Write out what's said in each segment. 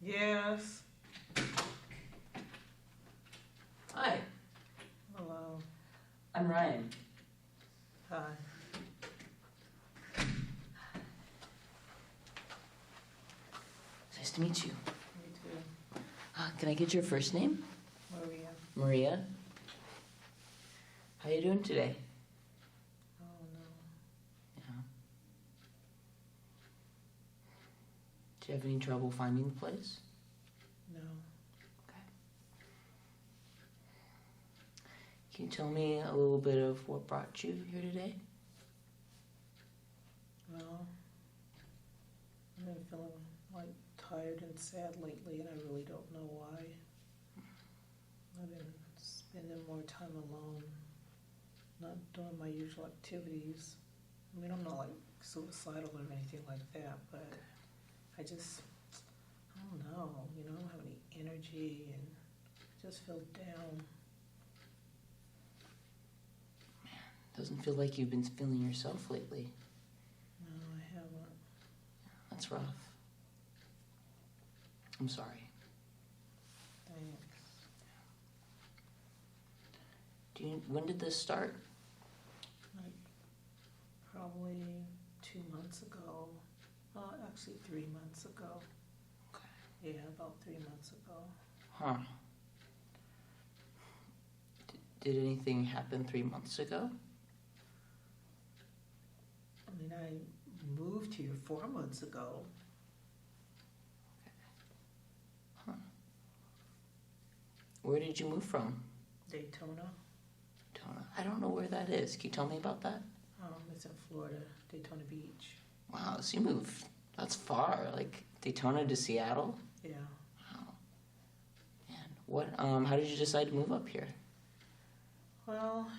Yes. Hi, Hello. I'm Ryan. Hi. Nice to meet you. Me too. Can I get your first name? Maria. Maria. How you doing today? Oh no. Yeah. Do you have any trouble finding the place? No. Okay. Can you tell me a little bit of what brought you here today? Well, I've been feeling like tired and sad lately, and I really don't know why. I've been spending more time alone, not doing my usual activities. I mean, I'm not like suicidal or anything like that, but I just, I don't know, I don't have any energy and I just feel down. Doesn't feel like you've been feeling yourself lately. No, I haven't. That's rough. I'm sorry. Thanks. When did this start? Like, probably 2 months ago. Actually 3 months ago. Okay. Yeah, about 3 months ago. Huh. Did anything happen 3 months ago? I mean, I moved here 4 months ago. Huh. Where did you move from? Daytona. Daytona. I don't know where that is. Can you tell me about that? It's in Florida, Daytona Beach. Wow, so you moved. That's far. Like Daytona to Seattle? Yeah. Wow. Man, how did you decide to move up here? Well,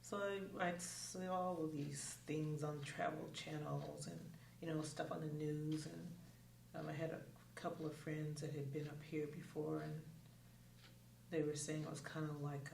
so I see all of these things on travel channels and, stuff on the news. And I had a couple of friends that had been up here before, and they were saying it was kind of like